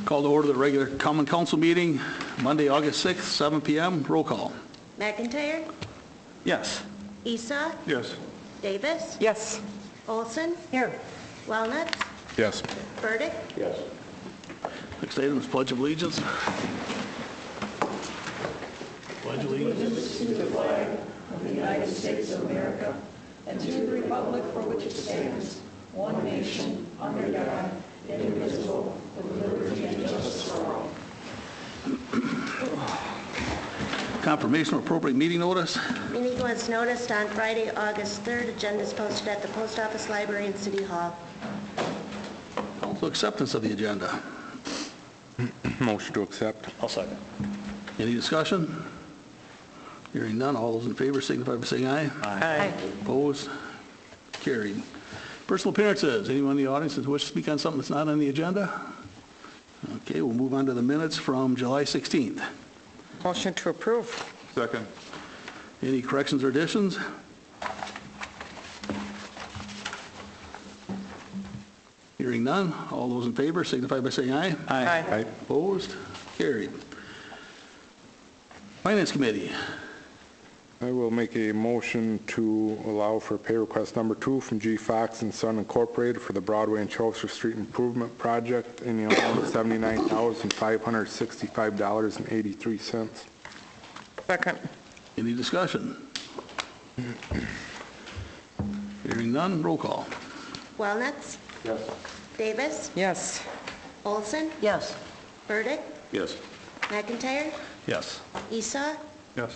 Call to order the regular common council meeting, Monday, August 6th, 7 p.m. Roll call. McIntyre, Yes. Esau, Yes. Davis, Yes. Olson. Here. Walnuts, Yes. Burdick. Yes. Next item is Pledge of Allegiance. Pledge allegiance. Confirmation of appropriate meeting notice. Meeting was noticed on Friday, August 3rd. Agenda is posted at the Post Office, Library, and City Hall. Also acceptance of the agenda. Motion to accept. I'll second. Any discussion? Hearing none, all those in favor signify by saying aye. Aye. Opposed? Carried. Personal appearances. Anyone in the audience that wishes to speak on something that's not on the agenda? Okay, we'll move on to the minutes from July 16th. Motion to approve. Second. Any corrections or additions? Hearing none, all those in favor signify by saying aye. Aye. Opposed? Carried. Finance Committee. I will make a motion to allow for pay request number 2 from G. Fox and Son Incorporated for the Broadway and Chaucer Street Improvement Project in the amount of $79,565.83. Second. Any discussion? Hearing none, roll call. Walnuts. Yes. Davis, Yes. Olson. Yes. Burdick, Yes. McIntyre, Yes. Esau. Yes.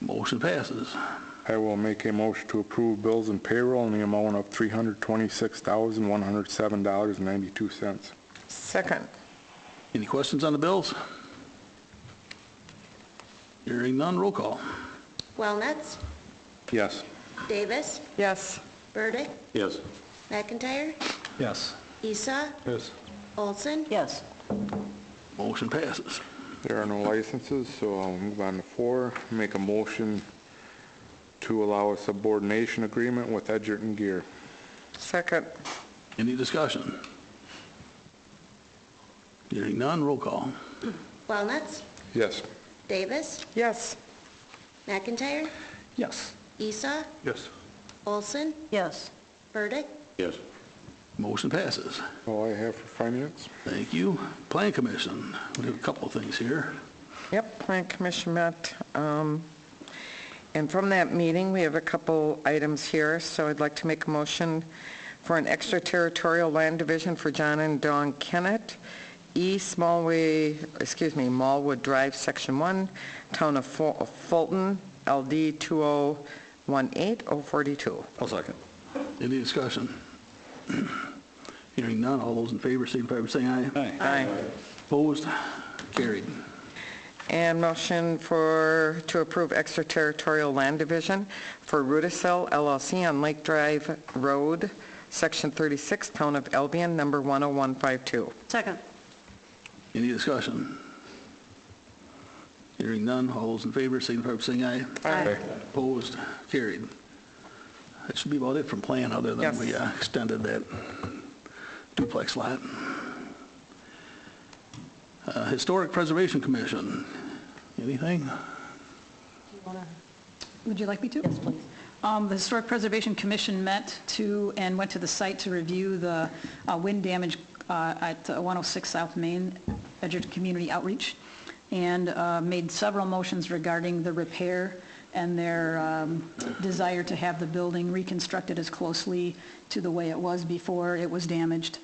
Motion passes. I will make a motion to approve bills and payroll in the amount of $326,107.92. Second. Any questions on the bills? Hearing none, roll call. Walnuts, Yes. Davis, Yes. Burdick, Yes. McIntyre, Yes. Esau, Yes. Olson. Yes. Motion passes. There are no licenses, so I'll move on to 4. Make a motion to allow a subordination agreement with Edgerton Gear. Second. Any discussion? Hearing none, roll call. Walnuts, Yes. Davis, Yes. McIntyre, Yes. Esau, Yes. Olson. Yes. Burdick. Yes. Motion passes. All I have for finance. Thank you. Plan Commission, we have a couple of things here. Yep, Plan Commission met. And from that meeting, we have a couple items here, so I'd like to make a motion for an extraterritorial land division for John and Dawn Kennett, Mallwood Drive, Section 1, Town of Fulton, LD 2018042. I'll second. Any discussion? Hearing none, all those in favor signify by saying aye. Aye. Opposed? Carried. And motion to approve extraterritorial land division for Rudicel LLC on Lake Drive Road, Section 36, Town of Albion, number 10152. Second. Any discussion? Hearing none, all those in favor signify by saying aye. Aye. Opposed? Carried. That should be about it from plan, other than Yes. we extended that duplex lot. Historic Preservation Commission, anything? Would you like me to? Yes, please. The Historic Preservation Commission met and went to the site to review the wind damage at 106 South Main, Edgerton Community Outreach, and made several motions regarding the repair and their desire to have the building reconstructed as closely to the way it was before it was damaged.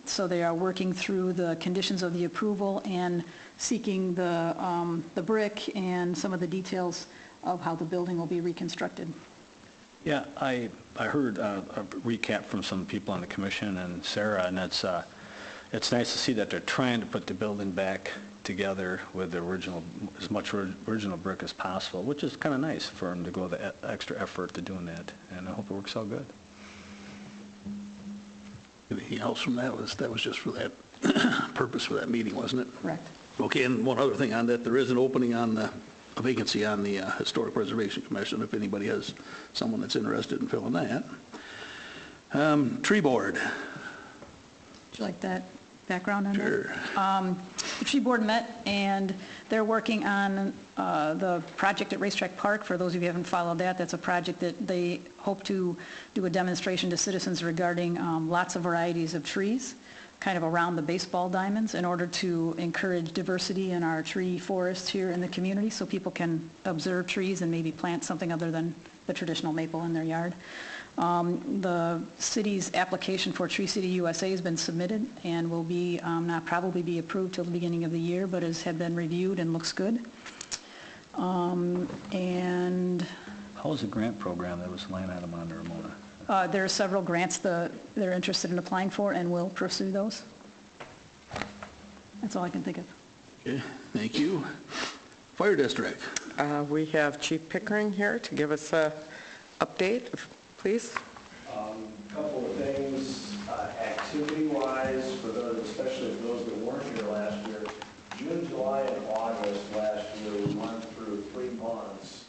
So they are working through the conditions of the approval and seeking the brick and some of the details of how the building will be reconstructed. Yeah, I heard a recap from some people on the commission and Sarah, and it's nice to see that they're trying to put the building back together with the original, as much original brick as possible, which is kind of nice for them to go the extra effort to doing that, and I hope it works out good. Anything else from that? That was just for that purpose for that meeting, wasn't it? Correct. Okay, and one other thing on that, there is an opening on a vacancy on the Historic Preservation Commission, if anybody has someone that's interested in filling that. Tree Board. Would you like that background on that? Sure. The tree board met, and they're working on the project at Racetrack Park. For those of you who haven't followed that, that's a project that they hope to do a demonstration to citizens regarding lots of varieties of trees, kind of around the baseball diamonds, in order to encourage diversity in our tree forest here in the community, so people can observe trees and maybe plant something other than the traditional maple in their yard. The city's application for Tree City USA has been submitted and will be, not probably be approved till the beginning of the year, but had been reviewed and looks good. And How was the grant program that was line item on there, Ramona? there are several grants they're interested in applying for, and will pursue those. That's all I can think of. Okay, thank you. Fire District. We have Chief Pickering here to give us a update, please. Couple of things, activity-wise, for those, especially for those that weren't here last year. June, July, and August last year, we went through 3 months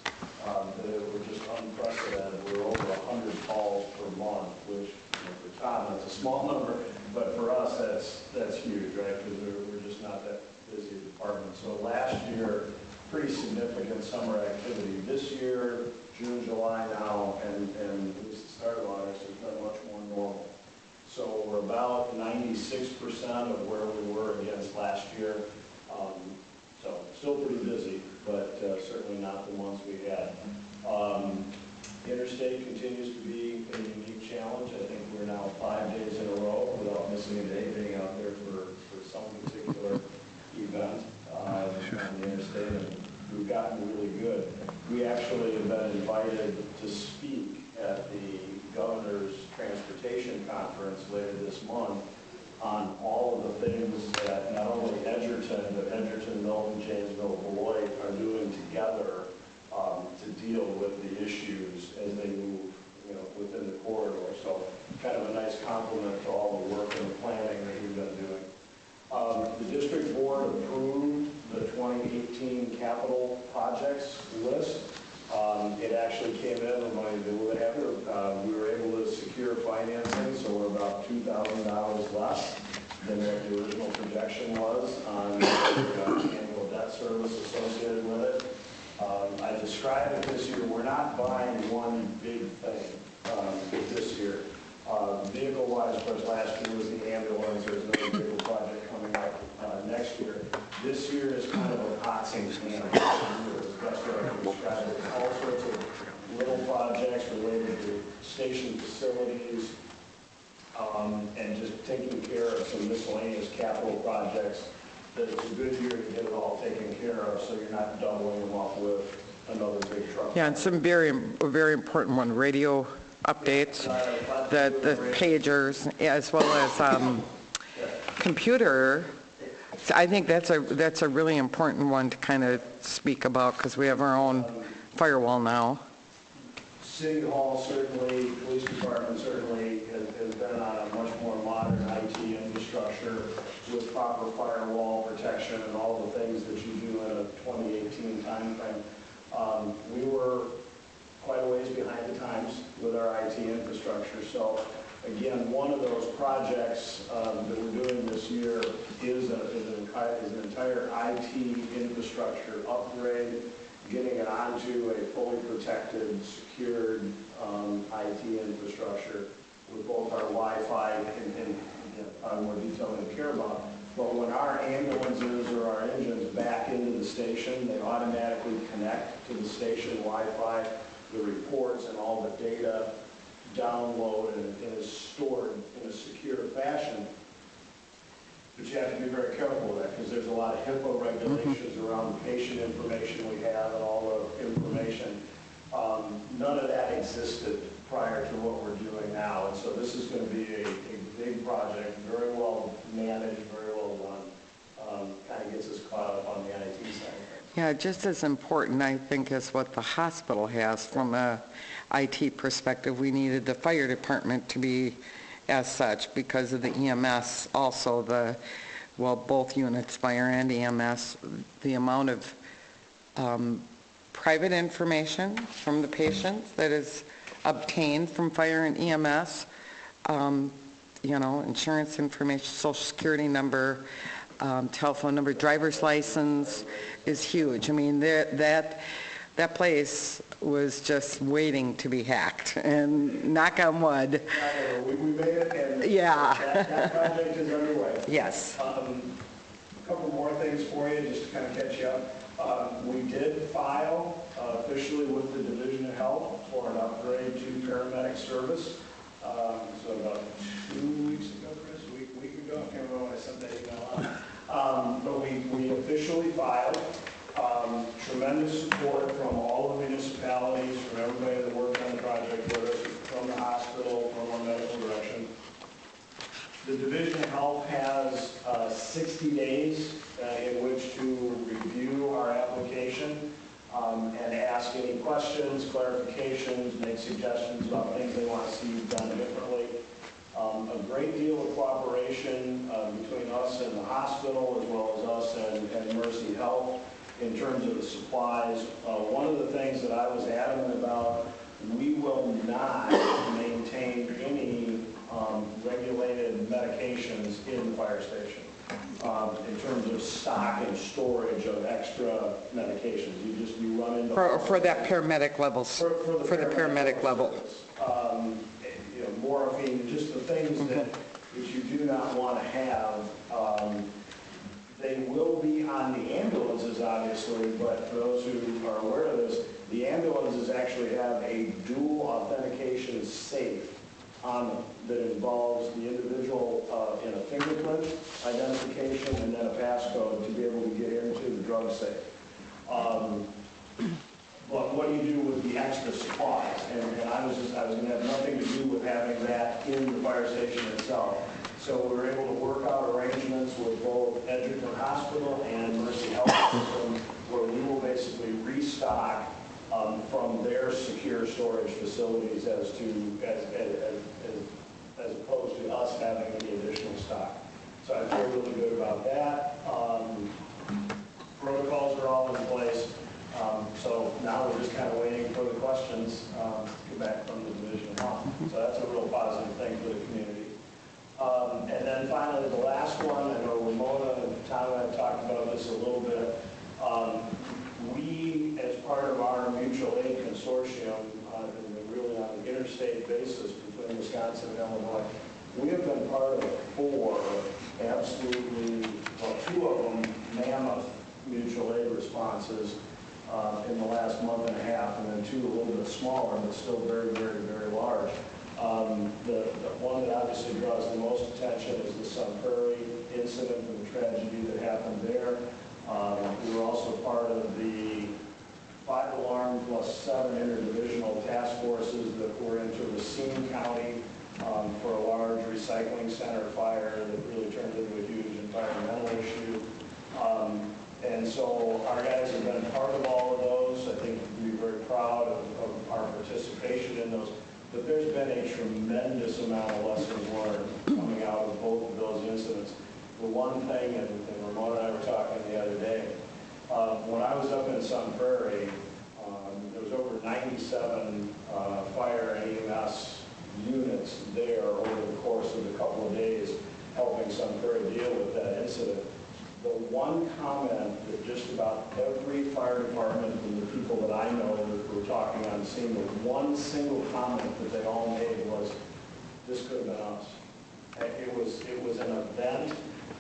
that were just unprecedented. We were over 100 calls per month, which, for Tom, that's a small number, but for us, that's huge, right? Because we're just not that busy a department. So last year, pretty significant summer activity. This year, June, July now, and at least the start of August has been much more normal. So we're about 96% of where we were against last year. So still pretty busy, but certainly not the months we had. Interstate continues to be a unique challenge. I think we're now 5 days in a row without missing a day being out there for some particular event on the interstate, and we've gotten really good. We actually have been invited to speak at the Governor's Transportation Conference later this month on all of the things that not only Edgerton, but Edgerton, Milton, Janesville, Beloit are doing together to deal with the issues as they move, within the corridor. So kind of a nice compliment to all the work and the planning that we've been doing. The district board approved the 2018 capital projects list. It actually came in, reminded me whatever. We were able to secure financing, so we're about $2,000 less than what the original projection was on the annual debt service associated with it. I described it this year, we're not buying one big thing this year. Vehicle-wise, of course, last year was the ambulance. There's another vehicle project coming up next year. This year is kind of a pots and pans. That's what I can describe it. All sorts of little projects related to station facilities, and just taking care of some miscellaneous capital projects. That it's a good year to get it all taken care of, so you're not doubling them up with another big truck. Yeah, and some very important one, radio updates, the pagers, as well as computer. So I think that's a really important one to kind of speak about, because we have our own firewall now. City Hall certainly, police department certainly has been on a much more modern IT infrastructure with proper firewall protection and all the things that you do in a 2018 timeframe. We were quite a ways behind the times with our IT infrastructure. So again, one of those projects that we're doing this year is an entire IT infrastructure upgrade, getting it onto a fully protected, secured IT infrastructure with both our Wi-Fi and more detail than I care about. But when our ambulances or our engines back into the station, they automatically connect to the station Wi-Fi. The reports and all the data download and is stored in a secure fashion. But you have to be very careful with that, because there's a lot of HIPAA regulations around the patient information we have and all the information. None of that existed prior to what we're doing now. And so this is going to be a big project, very well managed, very well done. Kind of gets us caught up on the IT side. Yeah, just as important, I think, as what the hospital has from a IT perspective. We needed the fire department to be as such because of the EMS, also both units, fire and EMS, the amount of private information from the patients that is obtained from fire and EMS. insurance information, social security number, telephone number, driver's license is huge. I mean, that place was just waiting to be hacked, and knock on wood. We made it, and Yeah. that project is underway. Yes. A couple more things for you, just to kind of catch you up. We did file officially with the Division of Health for an upgrade to paramedic service. So about 2 weeks ago, Chris, a week ago, I can't remember when I sent that email out. But we officially filed. Tremendous support from all the municipalities, from everybody that worked on the project with us, from the hospital, from our medical direction. The Division of Health has 60 days in which to review our application and ask any questions, clarifications, make suggestions about things they want to see done differently. A great deal of cooperation between us and the hospital, as well as us and Mercy Health in terms of the supplies. One of the things that I was adamant about, we will not maintain any regulated medications in the fire station in terms of stock and storage of extra medications. You run into For that paramedic levels, for the paramedic level. Morphine, just the things that you do not want to have. They will be on the ambulances, obviously, but for those who are aware of this, the ambulances actually have a dual authentication safe on them that involves the individual in a fingerprint identification and then a passcode to be able to get into the drug safe. But what do you do with the extra supplies? And I was going to have nothing to do with having that in the fire station itself. So we were able to work out arrangements with both Edgerton Hospital and Mercy Health System, where we will basically restock from their secure storage facilities as opposed to us having any additional stock. So I feel really good about that. Protocols are all in place. So now we're just kind of waiting for the questions to come back from the Division of Health. So that's a real positive thing for the community. And then finally, the last one, I know Ramona and Tom and I have talked about this a little bit. We, as part of our mutual aid consortium, really on an interstate basis between Wisconsin and Illinois, we have been part of 4 absolutely, well, 2 of them, mammoth mutual aid responses in the last month and a half, and then 2 a little bit smaller, but still very, very, very large. The one that obviously draws the most attention is the Sun Prairie incident and the tragedy that happened there. We were also part of the 5-alarm plus 7 interdivisional task forces that were into Racine County for a large recycling center fire that really turned into a huge environmental issue. And so our guys have been part of all of those. I think we'd be very proud of our participation in those. But there's been a tremendous amount of lessons learned coming out of both of those incidents. The one thing, and Ramona and I were talking the other day, when I was up in Sun Prairie, there was over 97 fire and EMS units there over the course of a couple of days helping Sun Prairie deal with that incident. The one comment that just about every fire department and the people that I know that were talking on the scene, the one single comment that they all made was, this could have been us. It was an event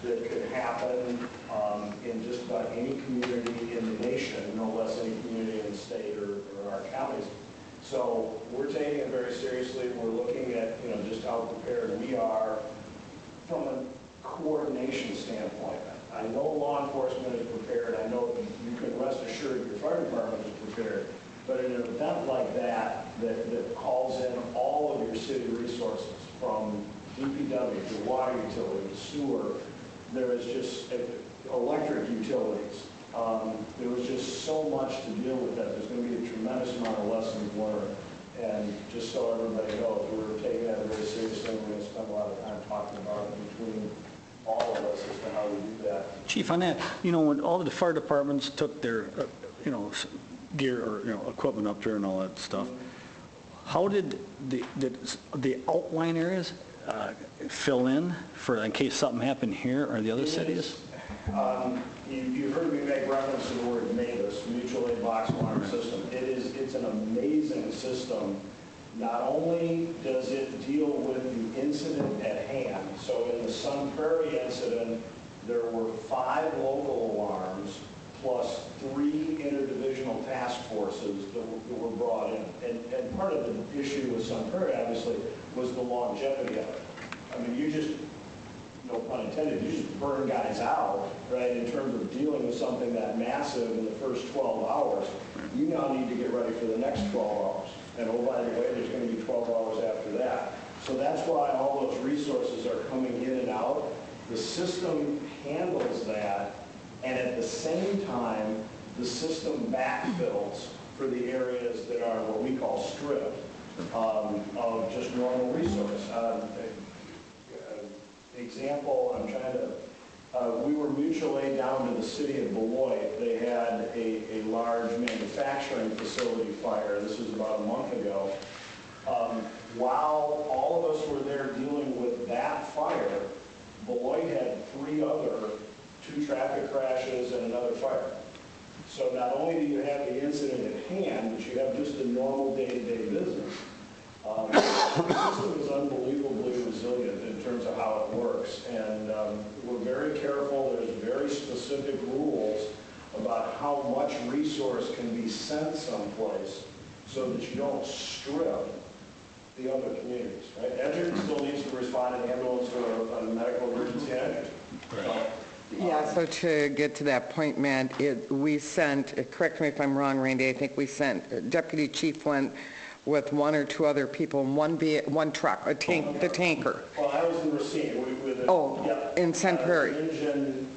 that could happen in just about any community in the nation, no less any community in the state or our counties. So we're taking it very seriously. We're looking at just how prepared we are from a coordination standpoint. I know law enforcement is prepared. I know you can rest assured your fire department is prepared. But in an event like that calls in all of your city resources, from DPW to water utility to sewer, there is just electric utilities. There was just so much to deal with that. There's going to be a tremendous amount of lessons learned. And just so everybody knows, we're taking that very seriously. We're going to spend a lot of time talking about it between all of us as to how we do that. Chief, on that, when all the fire departments took their, gear or, equipment up there and all that stuff, how did the outline areas, fill in in case something happened here or the other cities? You heard me make reference to the word MABUS, Mutual Aid Box Alarm System. It's an amazing system. Not only does it deal with the incident at hand, so in the Sun Prairie incident, there were 5 local alarms plus 3 interdivisional task forces that were brought in. And part of the issue with Sun Prairie, obviously, was the longevity of it. I mean, you just, no pun intended, you just burn guys out, right, in terms of dealing with something that massive in the first 12 hours. You now need to get ready for the next 12 hours. And oh, by the way, there's going to be 12 hours after that. So that's why all those resources are coming in and out. The system handles that, and at the same time, the system backfills for the areas that are what we call stripped of just normal resource. Example, I'm trying to, we were mutual aid down to the city of Beloit. They had a large manufacturing facility fire. This was about a month ago. While all of us were there dealing with that fire, Beloit had 3 other, 2 traffic crashes and another fire. So not only do you have the incident at hand, but you have just a normal day-to-day business. The system is unbelievably resilient in terms of how it works, and we're very careful. There's very specific rules about how much resource can be sent someplace so that you don't strip the other communities, right? Edgerton still needs to respond in ambulance to a medical emergency in Edgerton. So, Yeah, so to get to that point, Matt, we sent, correct me if I'm wrong, Randy, I think we sent, Deputy Chief went with 1 or 2 other people in one truck, the tanker. Well, I was in Racine. In Sun Prairie. The engine,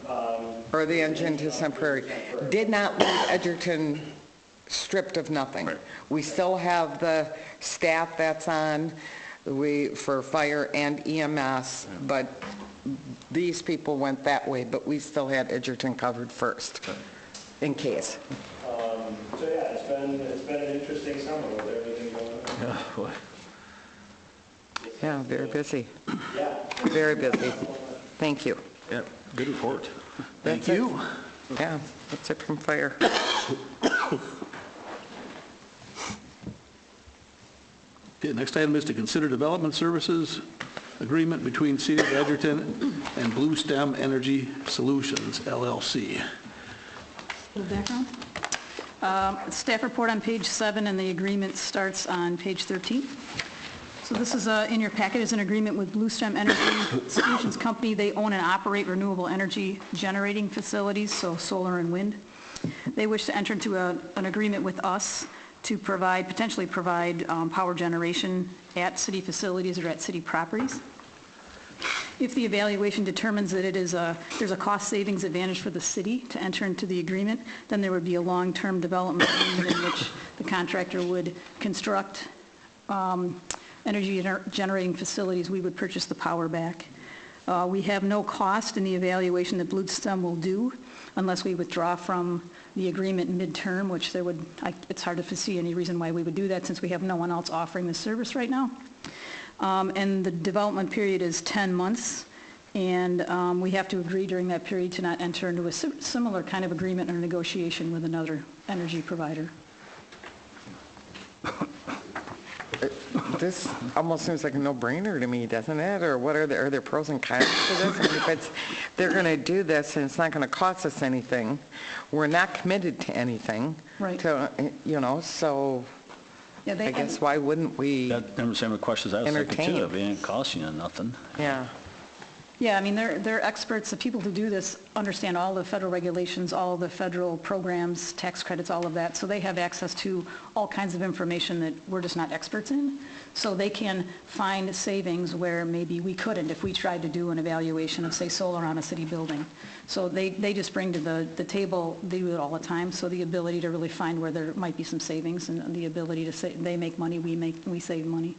Or the engine to Sun Prairie. Did not leave Edgerton stripped of nothing. Right. We still have the staff that's on for fire and EMS, but these people went that way, but we still had Edgerton covered first, in case. So yeah, it's been an interesting summer with everything going on. Yeah, boy. Yeah, very busy. Yeah. Very busy. Thank you. Yeah, good report. Thank That's it. you. Yeah, that's it from fire. Okay, next item is to consider development services agreement between City of Edgerton and Blue Stem Energy Solutions, LLC. Little background. Staff report on page 7, and the agreement starts on page 13. So this is, in your packet, is an agreement with Blue Stem Energy Solutions Company. They own and operate renewable energy generating facilities, so solar and wind. They wish to enter into an agreement with us to potentially provide power generation at city facilities or at city properties. If the evaluation determines that there's a cost savings advantage for the city to enter into the agreement, then there would be a long-term development agreement in which the contractor would construct energy generating facilities. We would purchase the power back. We have no cost in the evaluation that Blue Stem will do unless we withdraw from the agreement midterm, which it's hard to see any reason why we would do that since we have no one else offering this service right now. And the development period is 10 months, and we have to agree during that period to not enter into a similar kind of agreement or negotiation with another energy provider. This almost seems like a no-brainer to me, doesn't it? Or what are there pros and cons to this? I mean, if they're going to do this and it's not going to cost us anything, we're not committed to anything. Right. So Yeah, I guess why wouldn't we? Them the same questions I was thinking Entertain. too. If it ain't costing you nothing. Yeah. Yeah, I mean, they're experts. The people who do this understand all the federal regulations, all the federal programs, tax credits, all of that. So they have access to all kinds of information that we're just not experts in. So they can find savings where maybe we couldn't if we tried to do an evaluation of, say, solar on a city building. So they just bring to the table, they do it all the time, so the ability to really find where there might be some savings and the ability to say, they make money, we save money.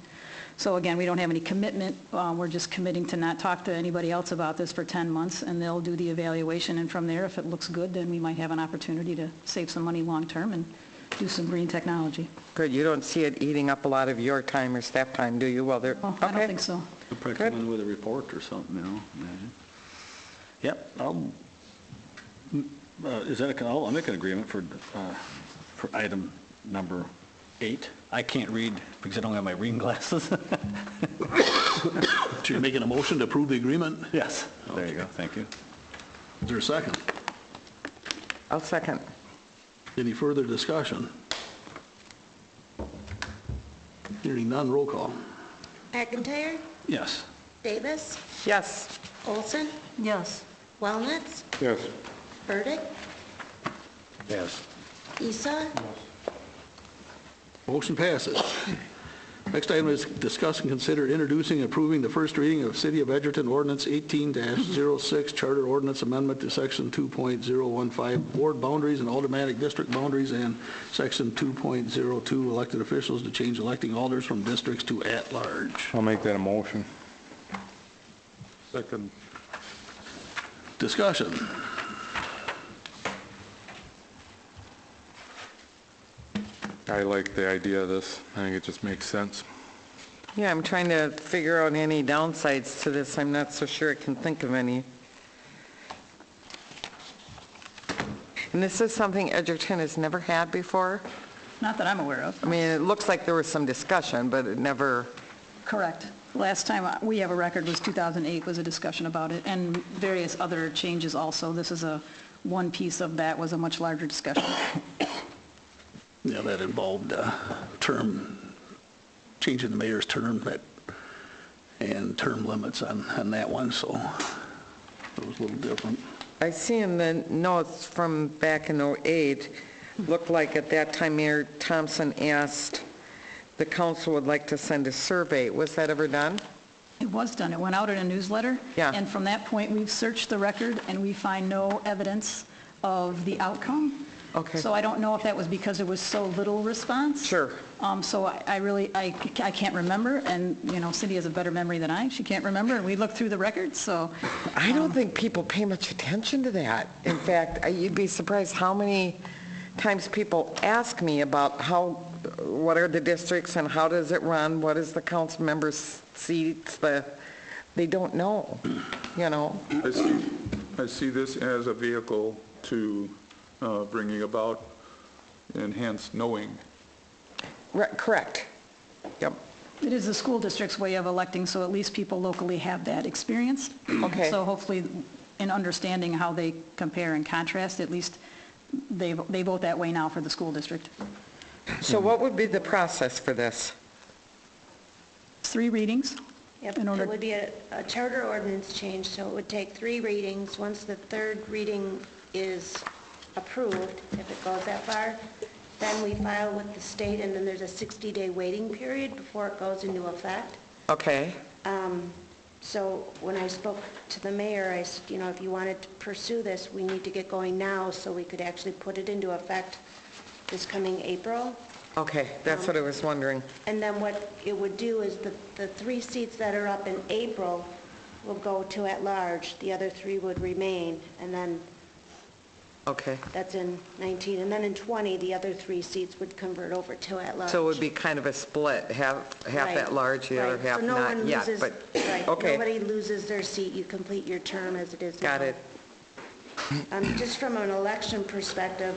So again, we don't have any commitment. We're just committing to not talk to anybody else about this for 10 months, and they'll do the evaluation. And from there, if it looks good, then we might have an opportunity to save some money long term and do some green technology. Good, you don't see it eating up a lot of your time or staff time, do you? Well, they're, Well, I don't okay. think so. They'll probably come in with a report or something, imagine. Yep, I'll make an agreement for item number 8. I can't read because I don't have my reading glasses. So you're making a motion to approve the agreement? Yes, there you go, thank you. Is there a second? I'll second. Any further discussion? Hearing none, roll call. McIntyre, Yes. Davis, Yes. Olson, Yes. Wellnuts, Yes. Burdick, Yes. Esau, Motion passes. Next item is discuss and consider introducing and approving the first reading of City of Edgerton Ordinance 18-06, Charter Ordinance Amendment to Section 2.015, Ward Boundaries and Automatic District Boundaries, and Section 2.02, Elected Officials to change electing alders from districts to at-large. I'll make that a motion. Second. Discussion. I like the idea of this. I think it just makes sense. Yeah, I'm trying to figure out any downsides to this. I'm not so sure I can think of any. And this is something Edgerton has never had before? Not that I'm aware of. I mean, it looks like there was some discussion, but it never, Correct. Last time we have a record was 2008 was a discussion about it, and various other changes also. This is one piece of that was a much larger discussion. Yeah, that involved changing the mayor's term and term limits on that one, so it was a little different. I see in the notes from back in '08, looked like at that time Mayor Thompson asked the council would like to send a survey. Was that ever done? It was done. It went out in a newsletter. Yeah. And from that point, we've searched the record, and we find no evidence of the outcome. Okay. So I don't know if that was because there was so little response. Sure. So I can't remember, and, Cindy has a better memory than I. She can't remember, and we looked through the records, so. I don't think people pay much attention to that. In fact, you'd be surprised how many times people ask me about what are the districts and how does it run, what is the council members' seats, they don't know, I see this as a vehicle to bringing about enhanced knowing. Correct. Yep. It is the school district's way of electing, so at least people locally have that experience. Okay. So hopefully, in understanding how they compare and contrast, at least they vote that way now for the school district. So what would be the process for this? 3 readings. Yep, In order- it would be a charter ordinance change, so it would take 3 readings. Once the 3rd reading is approved, if it goes that far, then we file with the state, and then there's a 60-day waiting period before it goes into effect. Okay. So when I spoke to the mayor, I said, if you wanted to pursue this, we need to get going now so we could actually put it into effect this coming April. Okay, that's what I was wondering. And then what it would do is the 3 seats that are up in April will go to at-large. The other 3 would remain, and then Okay. that's in 19. And then in 20, the other 3 seats would convert over to at-large. So it would be kind of a split, half Right, at large, the other right. half So no not one yet, loses- but, right, okay. Nobody loses their seat. You complete your term as it is now. Got it. Just from an election perspective,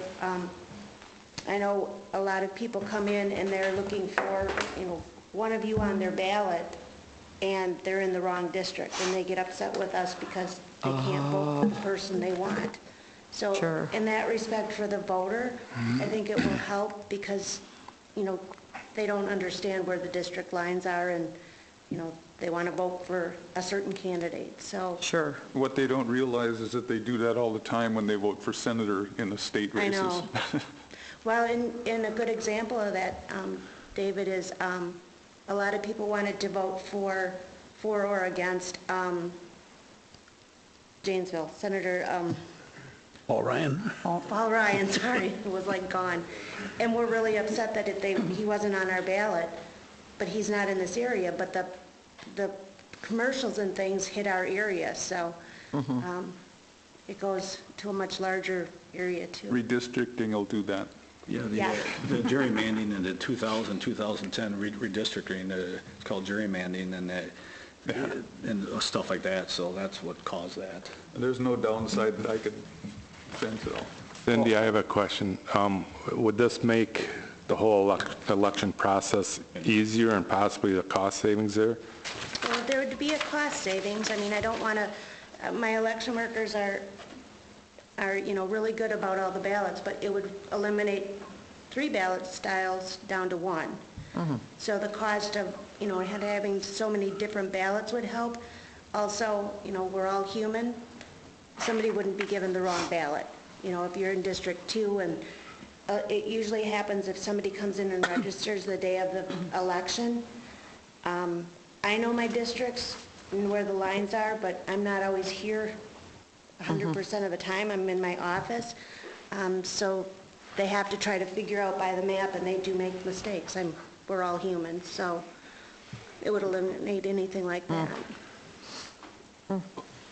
I know a lot of people come in and they're looking for, one of you on their ballot, and they're in the wrong district, and they get upset with us because they can't vote for the person they want. So Sure. in that respect, for the voter, I think it will help because, they don't understand where the district lines are, and, they want to vote for a certain candidate, so. Sure. What they don't realize is that they do that all the time when they vote for senator in the state I races. know. Well, and a good example of that, David, is a lot of people wanted to vote for or against Janesville, Senator Paul Ryan? Paul Ryan, sorry, it was like gone. And we're really upset that he wasn't on our ballot, but he's not in this area, but the commercials and things hit our area, so it goes to a much larger area too. Redistricting will do that. Yeah, Yeah. the gerrymandering in the 2000, 2010 redistricting, it's called gerrymandering and stuff like that, so that's what caused that. There's no downside that I could sense at all. Cindy, I have a question. Would this make the whole election process easier and possibly the cost savings there? Well, there would be a cost savings. I mean, I don't want to, my election workers are, really good about all the ballots, but it would eliminate 3 ballot styles down to 1. So the cost of, having so many different ballots would help. Also, we're all human. Somebody wouldn't be given the wrong ballot. If you're in District 2, and it usually happens if somebody comes in and registers the day of the election. I know my districts and where the lines are, but I'm not always here 100% of the time. I'm in my office. So they have to try to figure out by the map, and they do make mistakes. We're all human, so it would eliminate anything like that.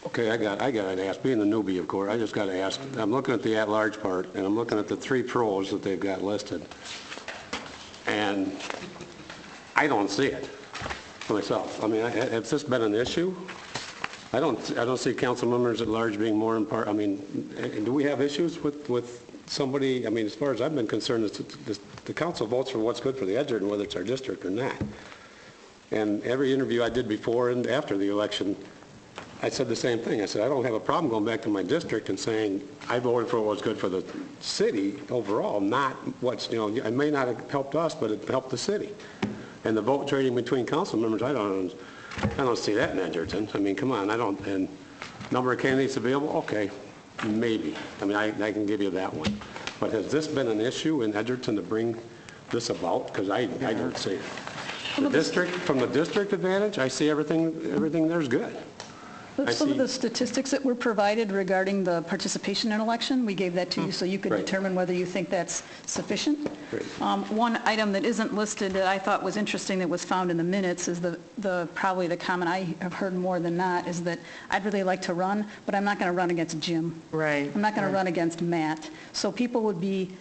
Okay, I got to ask, being the newbie, of course, I just got to ask, I'm looking at the at-large part, and I'm looking at the 3 pros that they've got listed, and I don't see it for myself. I mean, has this been an issue? I don't see council members at large being more important. I mean, do we have issues with somebody? I mean, as far as I've been concerned, the council votes for what's good for the Edgerton, whether it's our district or not. And every interview I did before and after the election, I said the same thing. I said, I don't have a problem going back to my district and saying, I voted for what's good for the city overall, not what's, it may not have helped us, but it helped the city. And the vote trading between council members, I don't see that in Edgerton. I mean, come on, and number of candidates available, okay, maybe. I mean, I can give you that one. But has this been an issue in Edgerton to bring this about? Because I don't see it. From the district advantage, I see everything there's good. Some of the statistics that were provided regarding the participation in election, we gave that to you so you could determine whether you think that's sufficient. One item that isn't listed that I thought was interesting that was found in the minutes is probably the comment I have heard more than not is that I'd really like to run, but I'm not going to run against Jim. Right. I'm not going to run against Matt. So people would be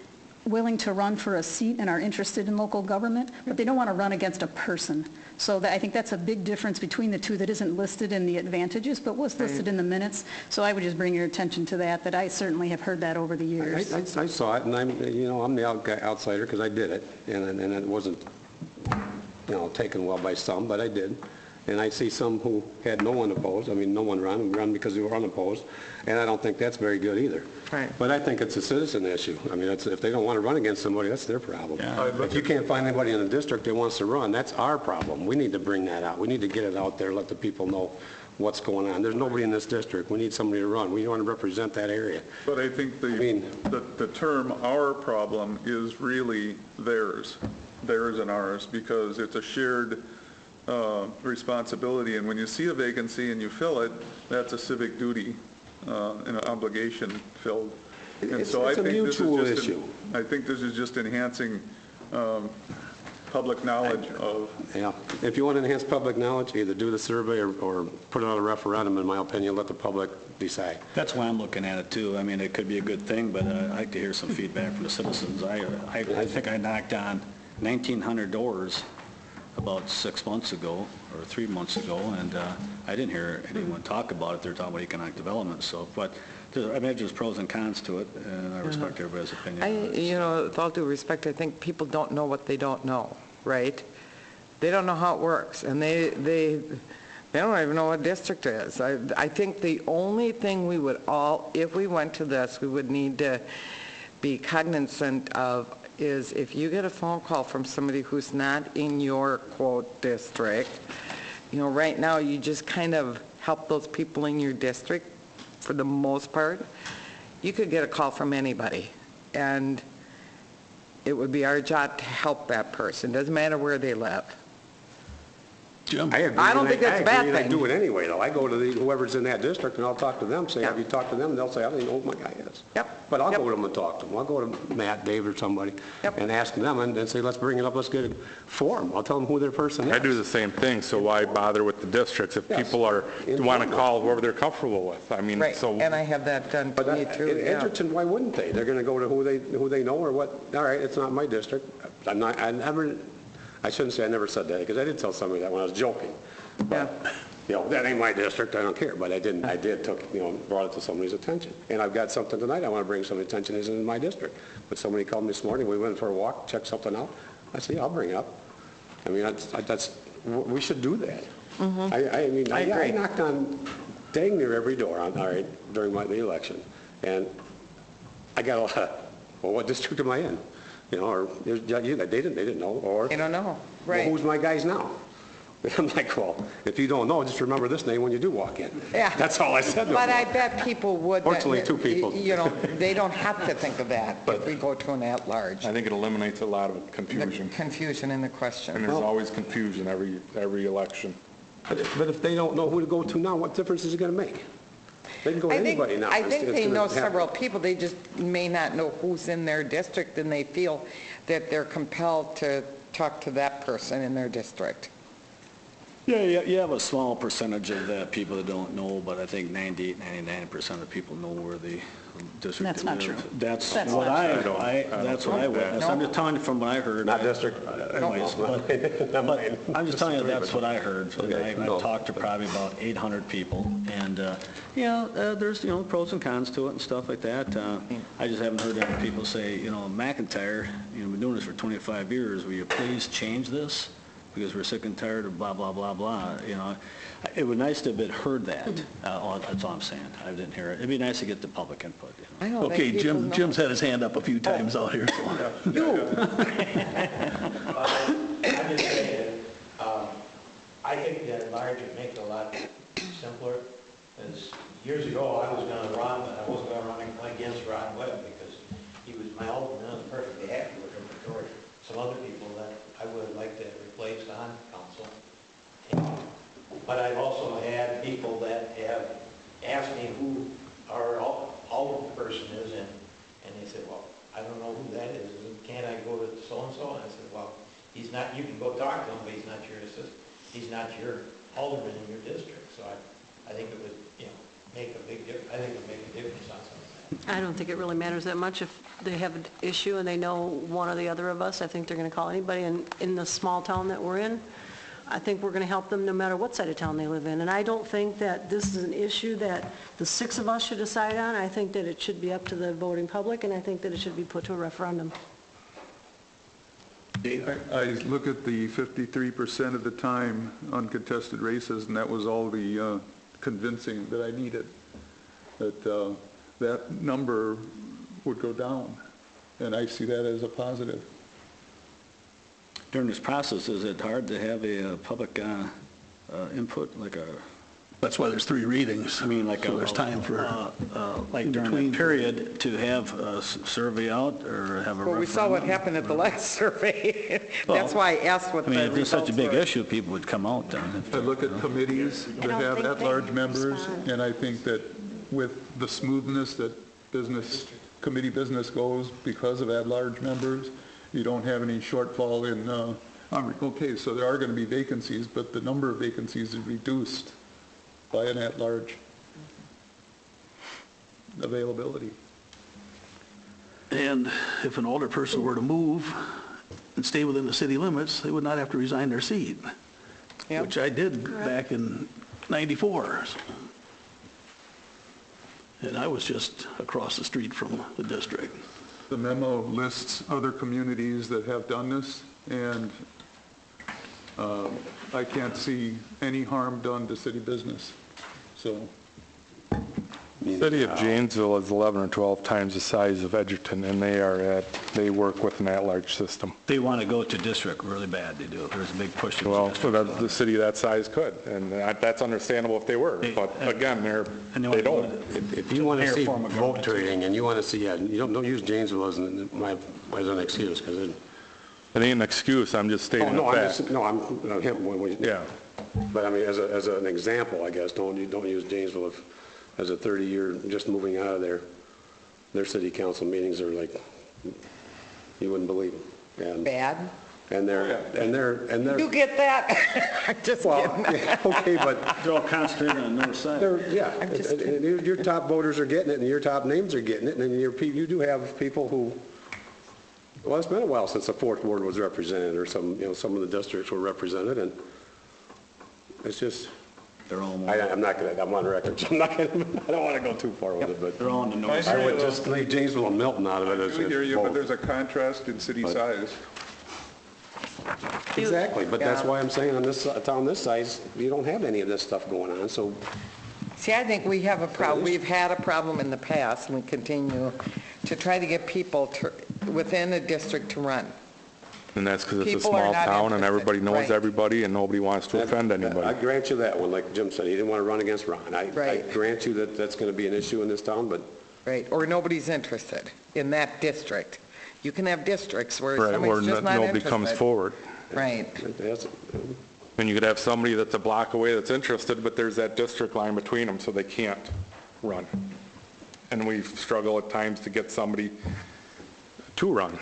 willing to run for a seat and are interested in local government, but they don't want to run against a person. So I think that's a big difference between the two that isn't listed in the advantages, but was listed in the minutes. So I would just bring your attention to that I certainly have heard that over the years. I saw it, and I'm the outsider because I did it, and it wasn't, taken well by some, but I did. And I see some who had no one opposed. I mean, no one run because they were unopposed, and I don't think that's very good either. Right. But I think it's a citizen issue. I mean, if they don't want to run against somebody, that's their problem. Yeah. If you can't find anybody in the district that wants to run, that's our problem. We need to bring that out. We need to get it out there, let the people know what's going on. There's nobody in this district. We need somebody to run. We want to represent that area. But I think the term "our problem" is really theirs and ours, because it's a shared responsibility, and when you see a vacancy and you fill it, that's a civic duty and an obligation filled. And so I think this is just I think this is just enhancing public knowledge of. Yeah, if you want to enhance public knowledge, either do the survey or put it on a referendum, in my opinion, let the public decide. That's why I'm looking at it too. I mean, it could be a good thing, but I'd like to hear some feedback from the citizens. I think I knocked on 1,900 doors about 6 months ago or 3 months ago, and I didn't hear anyone talk about it. They're talking about economic development. So, but I imagine there's pros and cons to it, and I respect everybody's opinion. With all due respect, I think people don't know what they don't know, right? They don't know how it works, and they don't even know what district is. I think the only thing we would all, if we went to this, we would need to be cognizant of is if you get a phone call from somebody who's not in your, quote, district, right now you just kind of help those people in your district for the most part. You could get a call from anybody, and it would be our job to help that person. Doesn't matter where they live. Jim? I agree. I don't think that's a bad I agree, and I thing. do it anyway, though. I go to whoever's in that district, and I'll talk to them, say, have Yep. you talked to them? And they'll say, I don't even know who my guy is. Yep. But I'll Yep. go to them and talk to them. I'll go to Matt, Dave, or somebody, Yep. and ask them, and then say, let's bring it up, let's get it for them. I'll tell them who their person is. I do the same thing, so why bother with the districts if Yes. people want to call whoever they're comfortable with? I mean, Right, so, and I have that done to But me too, in yeah. Edgerton, why wouldn't they? They're going to go to who they know or what? All right, it's not my district. I shouldn't say I never said that, because I did tell somebody that when I was joking. Yeah. You know, that ain't my district, I don't care, but I brought it to somebody's attention. And I've got something tonight I want to bring somebody's attention, isn't in my district. But somebody called me this morning, we went for a walk, checked something out. I said, yeah, I'll bring it up. I mean, we should do that. I mean, I agree. I knocked on dang near every door during the election. And I got a lot of, well, what district am I in? You know, or they didn't know, or, They don't know, well, right. who's my guys now? I'm like, well, if you don't know, just remember this name when you do walk in. Yeah. That's all I said to But I them. bet people would. Fortunately, two people. You know, they don't have to think of that if we go to an at-large. I think it eliminates a lot of The confusion. confusion in the And question. there's always confusion every election. But if they don't know who to go to now, what difference is it going to make? They can go to I think, anybody now. I think It's they gonna know happen. several people, they just may not know who's in their district, and they feel that they're compelled to talk to that person in their district. Yeah, you have a small percentage of the people that don't know, but I think 98, 99% of people know where the district That's not is. true. That's That's what not I true. that's what I witnessed. I'm just telling you from what I heard. Not district. Anyways, but I'm just telling you that's what I heard. And Okay, I've no. talked to probably about 800 people, and, there's, pros and cons to it and stuff like that. I just haven't heard any people say, McIntyre, been doing this for 25 years, will you please change this? Because we're sick and tired of blah, blah, blah, blah, It would be nice to have been heard that. That's all I'm saying. I didn't hear it. It'd be nice to get the public input, I don't think Okay, people know. Jim's had his hand up a few times out here. So. I'm just saying, I think that large would make it a lot simpler, because years ago, I was going to run, but I wasn't going to run against Ron Webb, because he was my alderman, and I was perfectly happy with him, but there were some other people that I would have liked to have replaced on council. But I've also had people that have asked me who our alderman person is, and they said, well, I don't know who that is, can't I go to so-and-so? And I said, well, he's not, you can go talk to him, but he's not your assistant, he's not your alderman in your district. So I think it would, make a big difference. I think it would make a difference on something like that. I don't think it really matters that much. If they have an issue and they know one or the other of us, I think they're going to call anybody. And in the small town that we're in, I think we're going to help them no matter what side of town they live in. And I don't think that this is an issue that the six of us should decide on. I think that it should be up to the voting public, and I think that it should be put to a referendum. I look at the 53% of the time uncontested races, and that was all the convincing that I needed, that that number would go down, and I see that as a positive. During this process, is it hard to have a public input, like a... That's why there's 3 readings. So there's time for like during between- that period to have a survey out or have a Well, we saw what referendum? happened at the last survey. That's why I asked what I the mean, if it's such results a big were. issue, people would come out then. I look at committees that don't have think they at-large members, respond. and I think that with the smoothness that committee business goes because of at-large members, you don't have any shortfall in, okay, so there are going to be vacancies, but the number of vacancies is reduced by an at-large availability. And if an older person were to move and stay within the city limits, they would not have to resign their seat, Yep. which I did back in '94. And I was just across the street from the district. The memo lists other communities that have done this, and I can't see any harm done to city business. So, City of Janesville is 11 or 12 times the size of Edgerton, and they work with an at-large system. They want to go to district really bad, they do. There's a big push to Well, district. so the city that size could, and that's understandable if they were, but again, And they want to don't. go to- If you want to Mayor see form of vote government. trading, and you want to see, you don't use Janesville as an excuse, because it... It ain't an excuse, I'm just Oh, stating no, a I'm fact. just, no, I'm, Yeah. But I mean, as an example, I guess, don't use Janesville as a 30-year, just moving out of there. Their city council meetings are like, you wouldn't believe them. Bad? And they're. You get that? I'm just Well, kidding. yeah, okay, but They're all concentrated on the north side. yeah, I'm just and your top voters are getting it, and your top names are getting it, and then you do have people who, well, it's been a while since the fourth ward was represented, or some of the districts were represented, and it's just, They're all more, I'm on record, so I don't want to go too far with it, but they're all on the north I I side. would just leave Janesville and Milton out of it. I as do hear you, but both. there's a contrast in city size. Exactly, but that's Yeah. why I'm saying a town this size, you don't have any of this stuff going on, so See, I think we have a problem, we've had a problem in the past, and we continue to try to get people within a district to run. And that's because it's a People are small not town and interested. everybody knows Right. everybody and nobody wants to offend I anybody. grant you that one, like Jim said, he didn't want to run against Ron. I Right. grant you that that's going to be an issue in this town, but Right, or nobody's interested in that district. You can have districts where Right, where somebody's just not nobody interested. comes forward. Right, that's, And you could have somebody that's a block away that's interested, but there's that district line between them, so they can't run. And we struggle at times to get somebody to run.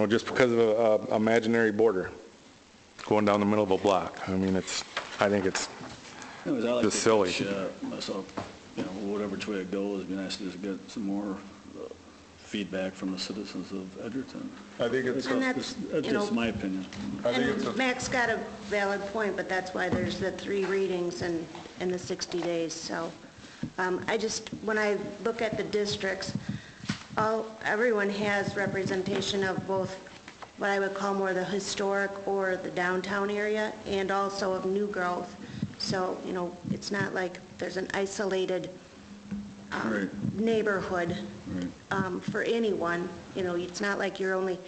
Just because of a imaginary border going down the middle of a block. I mean, I think it's Anyways, I like just to silly. pitch, myself, whatever which way it goes, it'd be nice to just get some more feedback from the citizens of Edgerton. I think it's, And that's, That's you know, just my opinion. I think it's and Mac's got a valid point, but that's why there's the 3 readings and the 60 days, so. When I look at the districts, everyone has representation of both what I would call more the historic or the downtown area, and also of new growth. So, it's not like there's an isolated neighborhood for anyone. It's not like you're only,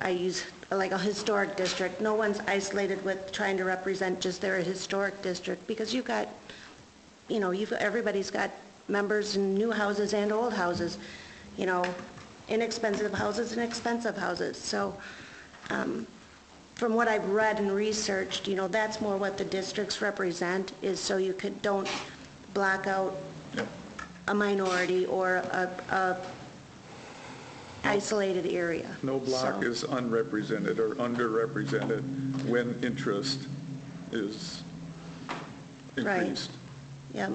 I use like a historic district. No one's isolated with trying to represent just their historic district, because you've got, everybody's got members in new houses and old houses, inexpensive houses and expensive houses. So from what I've read and researched, that's more what the districts represent, is so you don't block out a minority or a isolated area. no block So- is unrepresented or underrepresented when interest is Right. increased. Yeah.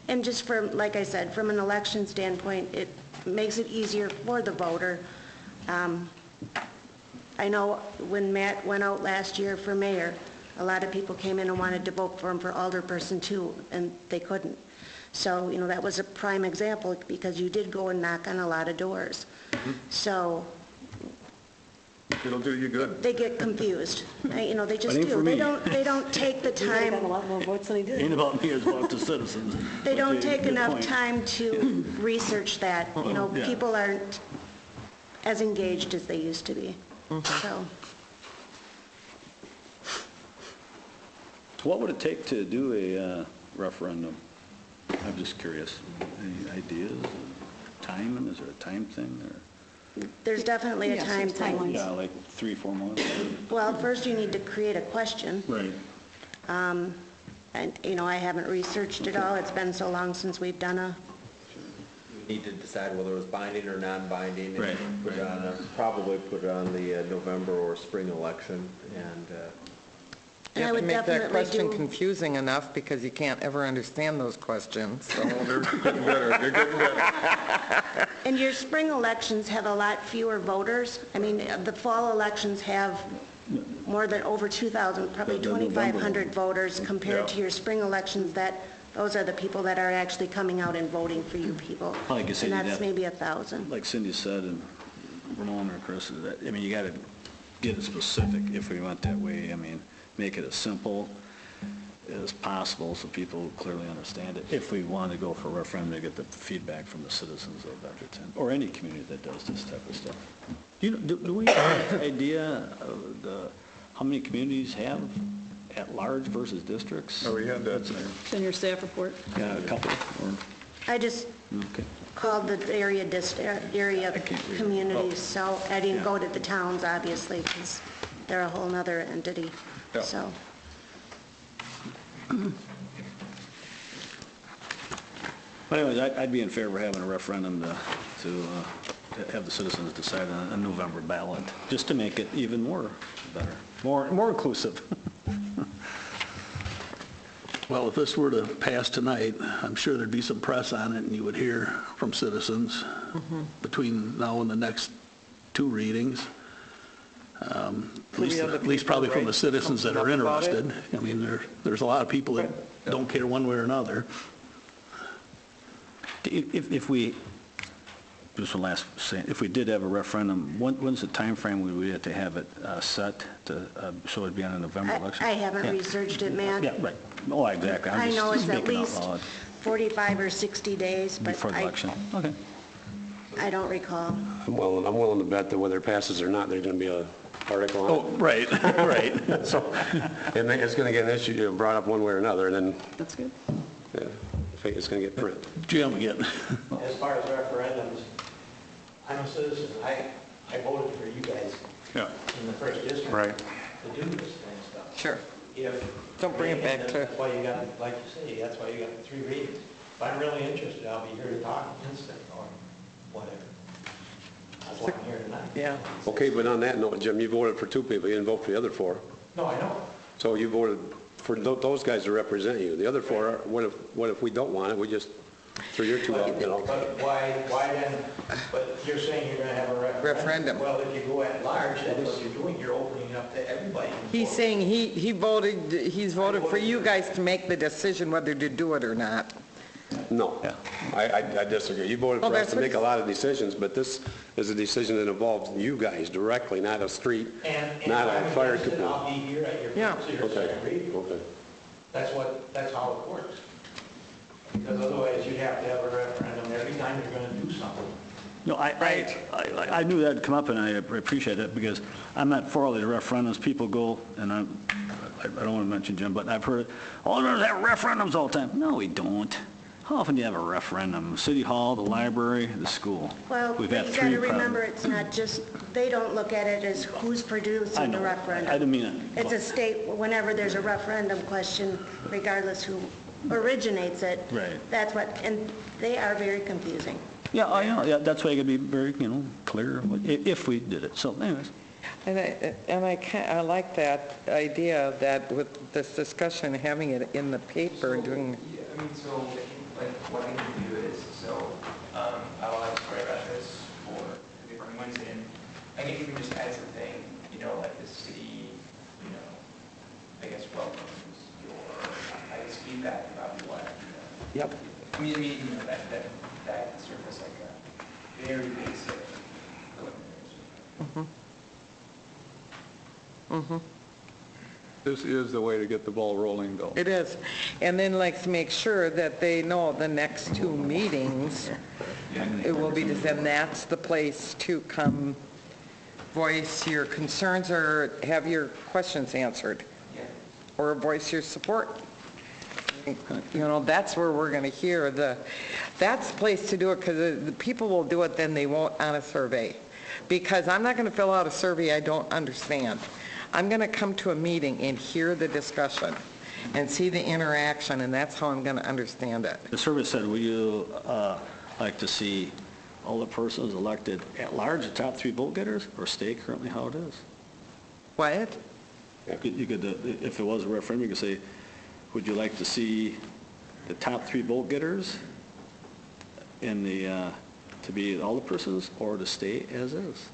And just like I said, from an election standpoint, it makes it easier for the voter. I know when Matt went out last year for mayor, a lot of people came in and wanted to vote for him for alderperson too, and they couldn't. So, that was a prime example, because you did go and knock on a lot of doors. So It'll do you good. they get confused. They just ain't for do. me. They don't take the He would've got a time, lot more votes than he did. Ain't about me, it's about the citizens. they don't Okay, take good enough point. time to research that. Yeah. People aren't as engaged as they used to be. So, What would it take to do a referendum? I'm just curious. Any ideas? Time, and is there a time thing, or? there's definitely a Yes, time there's thing. timelines. Yeah, like 3-4 months? Well, first you need to create a question. Right. And, I haven't researched it all. It's been so long since we've done We need to decide whether it was binding or non-binding. Right. And probably put it on the November or spring election, and you I have to would make that definitely question do- confusing enough, because you can't ever understand those questions. So, Oh, they're getting better, they're getting better. And your spring elections have a lot fewer voters. I mean, the fall elections have more than over 2,000, probably The November 2,500 voters, compared to Yeah. your spring elections, those are the people that are actually coming out and voting for you people. Like you said, And you'd that's have- maybe 1,000. Like Cindy said, and Ramon or Chris, you got to get it specific if we went that way. Make it as simple as possible so people clearly understand it. If we want to go for a referendum to get the feedback from the citizens of Edgerton, or any community that does this type of stuff. Do we have an idea of how many communities have at large versus districts? Oh, we had that. It's in your staff report. Yeah, a couple, or, I just okay. called the area I can't read it. communities, so I didn't go to the towns, obviously, because they're a whole nother entity. Yeah. So, But anyways, I'd be in favor of having a referendum to have the citizens decide on a November ballot, just to make it even more better, more inclusive. Well, if this were to pass tonight, I'm sure there'd be some press on it, and you would hear from citizens between now and the next 2 readings. At least probably from the citizens that are interested. I mean, there's a lot of people that don't care one way or another. If we, just one last thing, if we did have a referendum, when's the time frame would we have to have it set to, so it'd be on a November election? I haven't researched it, Matt. Yeah, right. Oh, exactly. I know it's at speaking out least loud. 45 or 60 days, but Before the election? Okay. I don't recall. I'm willing to bet that whether it passes or not, there's going to be an article on it. Oh, right, right. So, and it's going to get an issue brought up one way or another, and then That's good. yeah, it's going to get printed. Jim again. As far as referendums, I'm a citizen. I voted for you guys Yeah. in the first district. Right. To do this kind of stuff. Sure. If. Don't bring it back to- That's why you got, like you say, that's why you got the 3 readings. If I'm really interested, I'll be here to talk instant or whatever. That's why I'm here tonight. Yeah. Okay, but on that note, Jim, you voted for 2 people, you didn't vote for the other 4. No, I know. So you voted for those guys to represent you. The other 4, what if we don't want it, we just throw your 2 out, you know? But why then, but you're saying you're gonna have a referendum? Referendum. Well, if you go at large, that's what you're doing, you're opening up to everybody. He's saying he's voted for you guys to make the decision whether to do it or not. No, I disagree. You voted Oh, for us that's to what make a he's- lot of decisions, but this is a decision that involves you guys directly, not a street, And not if a I'm fire interested, company. I'll be here at your Yeah. first or Okay, second reading. okay. That's how it works. Because otherwise you'd have to have a referendum every time you're gonna do something. No, I knew that'd come up, and I appreciate it, because I'm not for all these referendums. People go, and I don't want to mention Jim, but I've heard, oh, there's have referendums all the time. No, we don't. How often do you have a referendum? City Hall, the library, the school? Well, We've you had got 3 to remember, probably. it's not just, they don't look at it as who's I producing the know. referendum. I didn't mean it. It's a state, whenever there's a referendum question, regardless who originates it. Right. That's what, and they are very confusing. Yeah, I know. Yeah, that's why you got to be very, clear if we did it. So anyways. And I like that idea that with this discussion, having it in the paper, doing, I mean, so, like, what I can do is, I'll have a story about this for the paper on Wednesday, and I can even just add something, like the city, I guess welcomes your, feedback about what. Yep. I mean, that surface like a very basic preliminary. This is the way to get the ball rolling, though. it is. And then like to make sure that they know the next 2 meetings, it will be, then that's the place to come voice your concerns or have your questions answered, or voice your support. That's where we're going to hear that's the place to do it, because the people will do it, then they won't on a survey. Because I'm not going to fill out a survey I don't understand. I'm going to come to a meeting and hear the discussion and see the interaction, and that's how I'm going to understand it. The survey said, would you like to see all the persons elected at large, the top 3 vote getters, or stay currently how it is? What? You could, if it was a referendum, you could say, would you like to see the top 3 vote getters in the, to be all the persons, or to stay as is?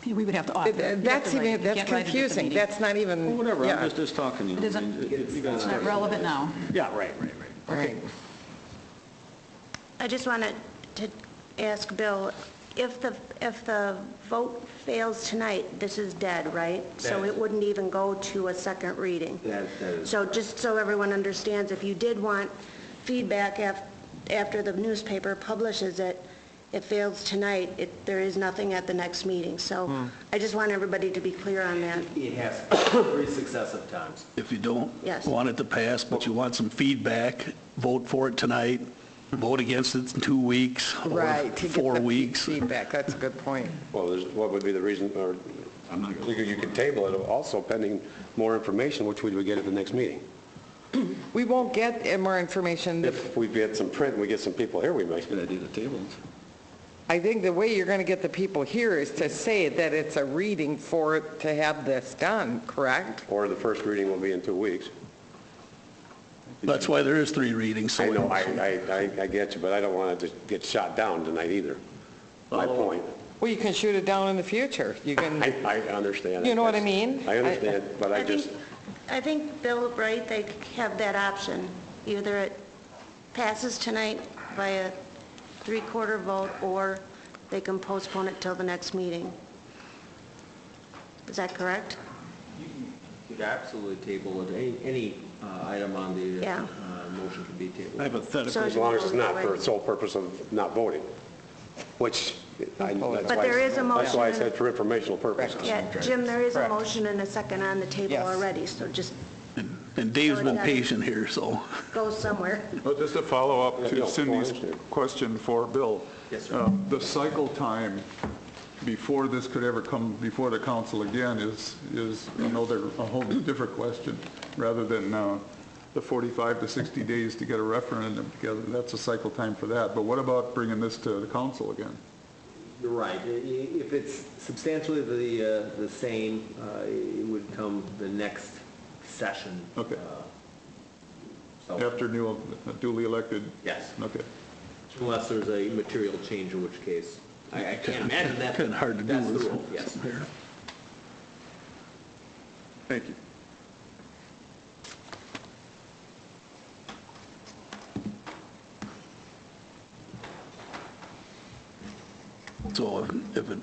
Yeah, we would have to author it. That's Can't write it at the confusing. meeting. That's not even. Well, whatever, yeah. I'm just talking, It isn't, it's not relevant now. Yeah, right. Right. I just wanted to ask Bill, if the vote fails tonight, this is dead, right? So it wouldn't even go to a second reading? That is. So just so everyone understands, if you did want feedback after the newspaper publishes it, it fails tonight, there is nothing at the next meeting. So I just want everybody to be clear on that. It has 3 successive times. If you don't Yes. want it to pass, but you want some feedback, vote for it tonight, vote against it in 2 weeks, or Right, to get 4 the weeks. feedback. That's a good point. Well, what would be the reason, or you could table it also pending more information, which we would get at the next meeting. We won't get more information. If we get some print, and we get some people here, we might. Good idea, the tables. I think the way you're going to get the people here is to say that it's a reading for it to have this done, correct? Or the first reading will be in 2 weeks. That's why there is 3 readings. So I know, I get you, but I don't want it to get shot down tonight either. My point. Well, you can shoot it down in the future. You can, I understand. you know what I mean? I understand, but I think, Bill, right, they have that option. Either it passes tonight by a 3/4 vote, or they can postpone it till the next meeting. Is that correct? You could absolutely table it. Any item on the Yeah. motion could be tabled. Hypothetically. So- as long as it's not for the sole purpose of not voting, which, that's But why- there is a That's why I motion. said for informational purposes. Yeah, Jim, there is a Correct. motion and a second on the table Yes. already, so just And Dave's So been it's- patient here, so. go somewhere. Well, just to follow up Yeah, to no, Cindy's I understand. question for Bill. Yes, sir. The cycle time before this could ever come before the council again is another, a whole different question, rather than the 45 to 60 days to get a referendum together. That's a cycle time for that. But what about bringing this to the council again? You're right. If it's substantially the same, it would come the next session. Okay. So, After duly elected? yes, Okay. unless there's a material change, in which case, I can't imagine that. Kind of hard to do That's the this rule, yes. here. Thank you. So if a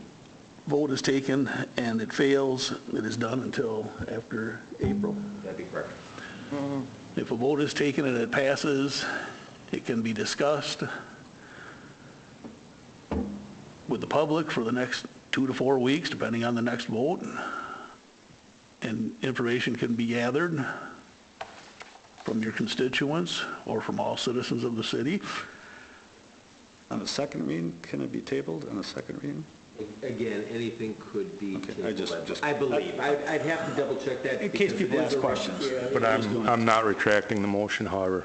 vote is taken and it fails, it is done until after April. That'd be correct. If a vote is taken and it passes, it can be discussed with the public for the next 2 to 4 weeks, depending on the next vote. And information can be gathered from your constituents or from all citizens of the city. On the second reading, can it be tabled on the second reading? Again, anything could be Okay, tabled, I believe. I'd have to double check that. In case because people it is ask a- questions. Yeah, But I'm not retracting the motion, however.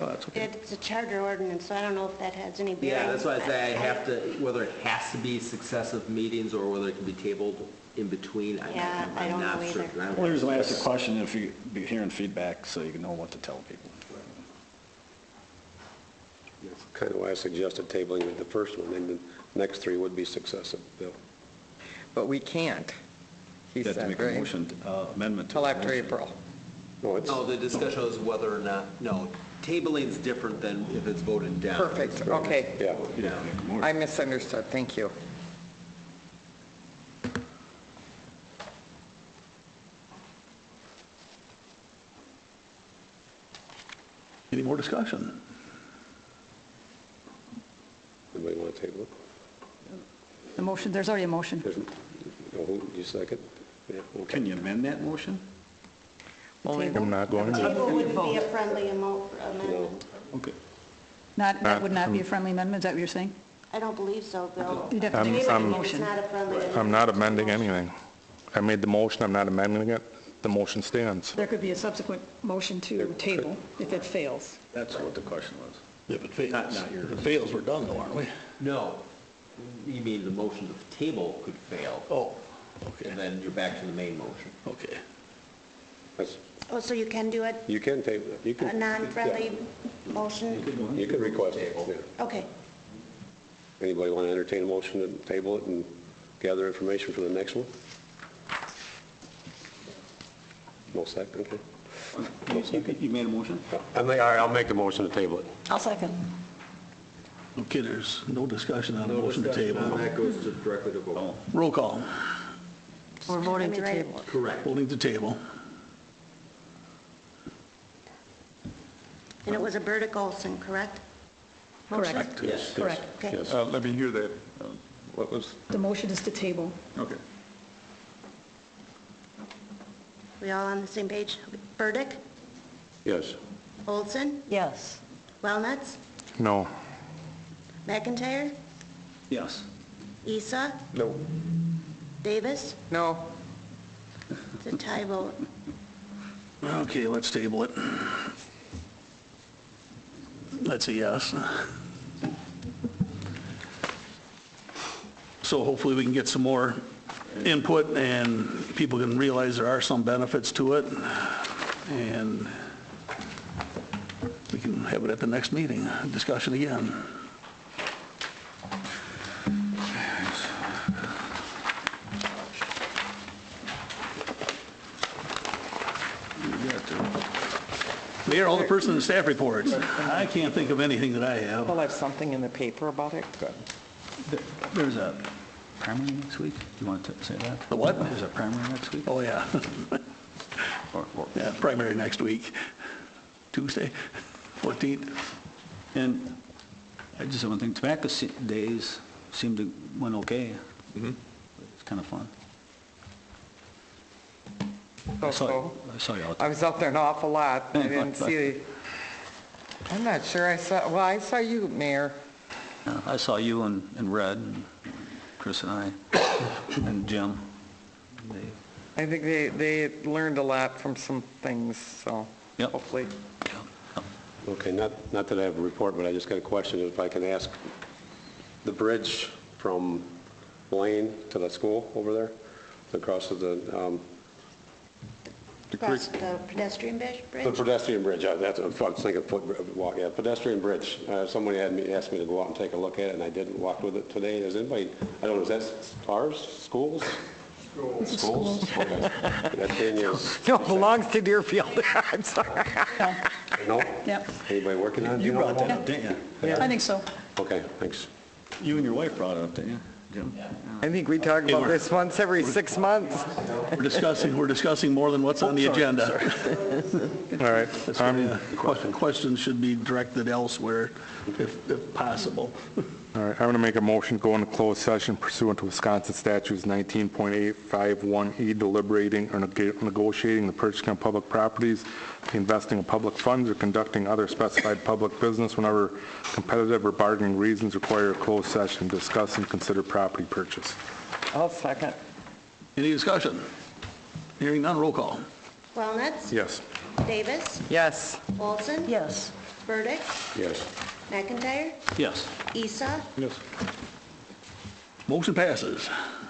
Oh, that's okay. It's a charter ordinance, so I don't know if that has any bearing. Yeah, that's why I say I have to, whether it has to be successive meetings or whether it can be tabled in between, Yeah, I I'm don't not know certain. either. I don't Well, here's have- why I asked the question, if you be hearing feedback, so you can know what to tell people. That's kind of why I suggested tabling with the first one, and the next 3 would be successive, Bill. But we can't, he You have to said, make a right? motion, amendment to Till the after motion. April. No, it's, No, the discussion is whether or not, no, tabling's different than if it's voted down. Perfect, okay. yeah. Yeah. I misunderstood, thank you. Any more discussion? Anybody want to table it? The motion, there's already a motion. You second? Yeah, okay. Can you amend that motion? I'm not going to. Table wouldn't be a friendly amendment. Okay. That would not be a friendly amendment, is that what you're saying? I don't believe so, Bill. You'd have to make a It's motion. not a friendly amendment. I'm not amending anything. I made the motion, I'm not amending it. The motion stands. There could be a subsequent motion to table if it fails. That's what the question was. If it fails. Not yours. If it fails, we're done though, aren't we? No, you mean the motion to table could fail, Oh, and okay, then you're back to the main motion. okay. That's- Oh, so you can do it, You can table it. You a can. non-friendly motion? Yeah. You can request it, yeah. Okay. Anybody want to entertain a motion to table it and gather information for the next one? No second, okay. No second. You made a motion? All right, I'll make the motion to table it. I'll second. Okay, there's no discussion on the No motion to discussion on table. that, goes to directly to vote. Roll call, We're voting to Let me write table it. Correct. voting to table. And it was a Burdick Olson, correct? Correct. Yes. Correct. Okay. Yes. Let me hear that. What was, The motion is to table. okay. We all on the same page? Burdick, Yes. Olson, Yes. Wellnuts, No. McIntyre, Yes. Isa, No. Davis. No, It's a tie vote. Okay, let's table it. That's a yes. So hopefully we can get some more input and people can realize there are some benefits to it. And we can have it at the next meeting, discussion again. Mayor, all the person and staff reports. I can't think of anything that I have. We'll have something in the paper about it. There's a primary next week. Do you want to say that? The what? There's a primary next week? Oh, yeah. Yeah, primary next week, Tuesday, 14th. And I just have one thing, tobacco days seemed to went okay. It's kind of fun. I saw you out I there. was out there an awful lot. I Yeah, didn't fun. see, I'm not sure I saw, well, I saw you, Mayor. I saw you and Red, and Chris and I, and Jim. I think they learned a lot from some things, so Yep. hopefully. Okay, not that I have a report, but I just got a question, if I can ask. The bridge from Blaine to the school over there, across to the Across the pedestrian bridge? the pedestrian bridge, that's, I was thinking walk, yeah, pedestrian bridge. Somebody asked me to go out and take a look at it, and I didn't walk with it today. Does anybody, I don't know, is that ours, schools? Schools? Okay. Pedestrian use. No, it belongs to Deerfield. I'm sorry. No? Yep, Anybody working on it? Do You know? brought that up, didn't you? I think so. Okay, thanks. You and your wife brought it up, didn't you, Jim? I think we talk about this once every 6 months. We're discussing more than what's on the agenda. All right. That's why, questions should be directed elsewhere if possible. All right, I'm going to make a motion, go into closed session pursuant to Wisconsin statutes 19.851E, deliberating or negotiating the purchasing of public properties, the investing of public funds, or conducting other specified public business whenever competitive or bargaining reasons require a closed session, discuss and consider property purchase. I'll second. Any discussion? Hearing none, roll call. Wellnuts? Yes. Davis? Yes. Olson? Yes. Burdick? Yes. McIntyre? Yes. Isa? Yes. Motion passes.